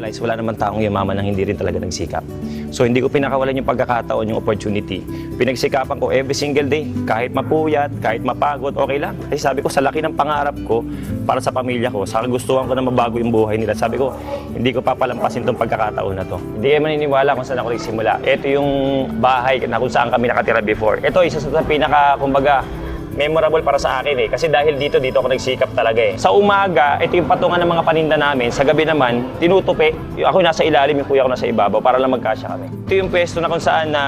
realize wala naman taong yumaman nang hindi rin talaga nagsikap. So hindi ko pinakawalan yung pagkakataon, yung opportunity. Pinagsikapan ko every single day, kahit mapuyat, kahit mapagod, okay lang. Kasi sabi ko, sa laki ng pangarap ko para sa pamilya ko, sa kagustuhan ko na mabago yung buhay nila, sabi ko, hindi ko papalampasin tong pagkakataon na to. Hindi kayo maniniwala kung saan ako nagsimula. Ito yung bahay na kung saan kami nakatira before. Ito, isa sa pinaka, kumbaga, memorable para sa akin kasi dahil dito ako nagsikap talaga Sa umaga, ito yung patungan ng mga paninda namin. Sa gabi naman, tinutupi. Ako nasa ilalim, yung kuya ko nasa ibabaw para lang magkasya kami. Ito yung pwesto na kung saan na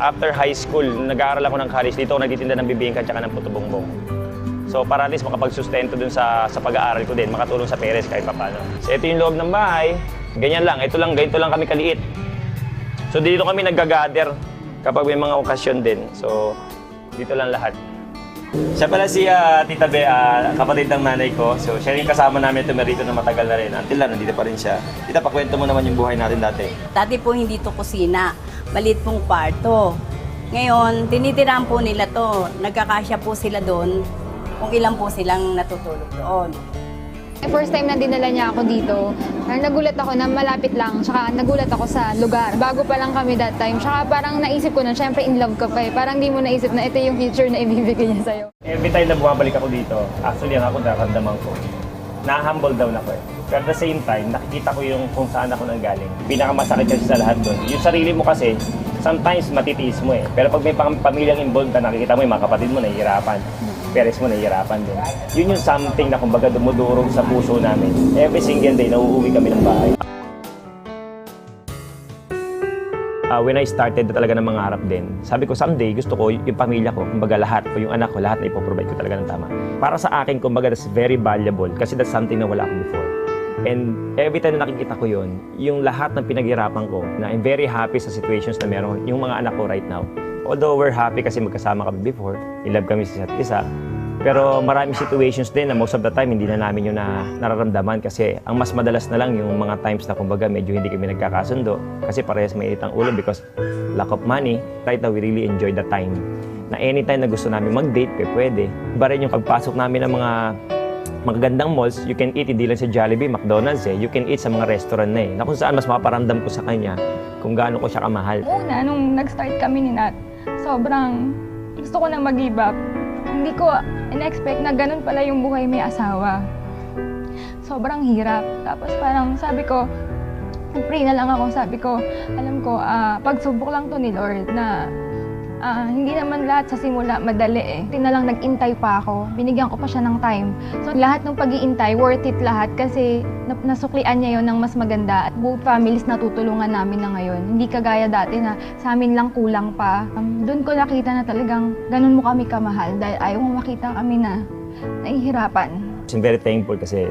after high school, nag-aaral ako ng college. Dito ako nagtitinda ng bibingka at ng puto bongbong. So para at least makapagsustento dun sa pag-aaral ko din, makatulong sa parents kahit paano. So ito yung loob ng bahay. Ganyan lang, ganito lang kami kaliit. So dito kami nag-gather kapag may mga okasyon din. So dito lang lahat. Siya pala si Tita Be, kapatid ng nanay ko. So, siya rin kasama namin ito merito na matagal na rin. Until na, nandito pa rin siya. Tita, pakwento mo naman yung buhay natin dati. Dati po hindi to kusina, maliit pong kwarto. Ngayon, tinitirahan po nila to. Nagkakasya po sila doon kung ilan po silang natutulog doon. First time na dinala niya ako dito, nagulat ako na malapit lang, tsaka nagulat ako sa lugar. Bago pa lang kami that time, tsaka parang naisip ko na, syempre in love ka pa Parang di mo naisip na ito yung future na ibibigay niya sa'yo. Every time na bumabalik ako dito, actually ang ako nakaramdaman ko, na-humble down ako Pero at the same time, nakikita ko yung kung saan ako nanggaling. Pinakamasakit kasi sa lahat doon. Yung sarili mo kasi, sometimes matitiis mo Pero pag may pamilyang involved ka, nakikita mo yung mga kapatid mo nahihirapan. Parents mo nahihirapan din. Yun yung something na kumbaga dumudurog sa puso namin. Every single day, nauuwi kami ng bahay. When I started talaga ng mangarap din, sabi ko someday gusto ko yung pamilya ko, kumbaga lahat, o yung anak ko, lahat na ipoprovide ko talaga ng tama. Para sa akin, kumbaga that's very valuable kasi that's something na wala ako before. And every time na nakikita ko yun, yung lahat ng pinaghirapan ko, na I'm very happy sa situations na meron yung mga anak ko right now. Although we're happy kasi magkasama kami before, in love kami sa isa't isa, pero maraming situations din na most of the time hindi na namin yun na nararamdaman kasi ang mas madalas na lang yung mga times na kumbaga medyo hindi kami nagkakasundo kasi parehas mainit ang ulo because lack of money. Right now, we really enjoy the time na anytime na gusto namin mag-date, pwede. Iba rin yung pagpasok namin ng mga magagandang malls, you can eat hindi lang sa Jollibee, McDonald's You can eat sa mga restaurant na na kung saan mas maparamdam ko sa kanya kung gaano ko siya kamahal. Una, nung nag-start kami ni Nat, sobrang gusto ko na mag-give up. Hindi ko in-expect na ganun pala yung buhay may asawa. Sobrang hirap. Tapos parang sabi ko, pray na lang ako. Sabi ko, alam ko, pagsubok lang to ni Lord na hindi naman lahat sa simula madali Hindi na lang nag-intay pa ako. Binigyan ko pa siya ng time. So lahat ng pag-iintay, worth it lahat kasi nasuklian niya yon ng mas maganda. At both families natutulungan namin na ngayon. Hindi kagaya dati na sa amin lang kulang pa. Doon ko nakita na talagang ganun mo kami kamahal dahil ayaw mo makita kami na nahihirapan. I'm very thankful kasi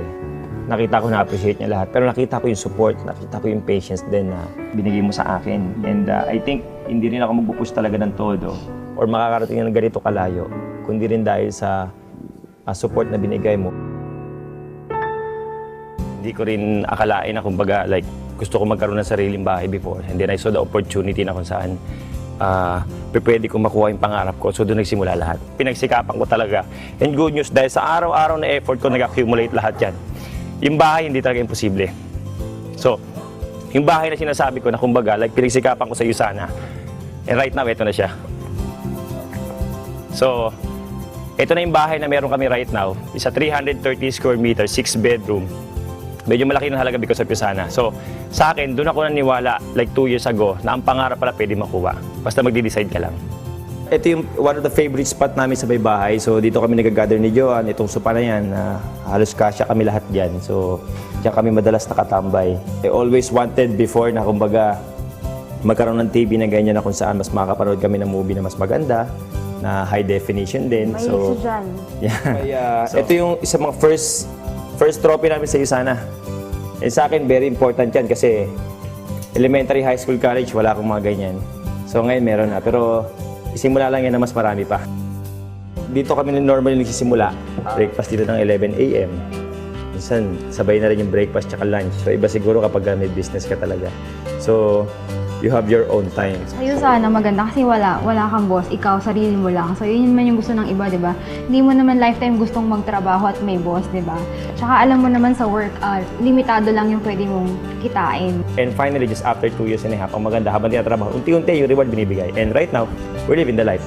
nakita ko na-appreciate niya lahat. Pero nakita ko yung support, nakita ko yung patience din na binigay mo sa akin. And I think hindi rin ako magpupush talaga ng todo or makakarating ng ganito kalayo, kundi rin dahil sa support na binigay mo. Hindi ko rin akalain na kumbaga like gusto ko magkaroon ng sariling bahay before. And then I saw the opportunity na kung saan pwede ko makuha yung pangarap ko. So doon nagsimula lahat. Pinagsikapan ko talaga. And good news, dahil sa araw-araw na effort ko, nag-accumulate lahat yan. Yung bahay, hindi talaga imposible. So, yung bahay na sinasabi ko na kumbaga, like pinagsikapan ko sa iyo sana. And right now, ito na siya. So, ito na yung bahay na meron kami right now. Isa 330 square meters, 6 bedroom. Medyo malaki ng halaga because of Yusana. So, sa akin, doon ako naniwala like 2 years ago na ang pangarap pala pwede makuha. Basta magde-decide ka lang. Ito yung one of the favorite spot namin sa may bahay. So, dito kami nag-gather ni Joan. Itong sopa na yan, halos kasya kami lahat dyan. So, diyan kami madalas nakatambay. I always wanted before na kumbaga magkaroon ng TV na ganyan na kung saan mas makakapanood kami ng movie na mas maganda, na high definition din. May so, dyan. Yeah. Ito yung isa mga first trophy namin sa Yusana. And sa akin, very important yan kasi elementary, high school, college, wala akong mga ganyan. So ngayon meron na. Pero isimula lang yan na mas marami pa. Dito kami normally nagsisimula. Breakfast dito ng 11 a.m. Minsan, sabay na rin yung breakfast tsaka lunch. So iba siguro kapag may business ka talaga. So, You have your own time. Sa'yo sana maganda kasi wala kang boss, ikaw, sarili mo lang. So yun naman yung gusto ng iba, di ba? Hindi mo naman lifetime gustong magtrabaho at may boss, di ba? Tsaka alam mo naman sa work, limitado lang yung pwede mong kitain. And finally, just after 2 years and a half, ang maganda habang tinatrabaho, unti-unti yung reward binibigay. And right now, we're living the life.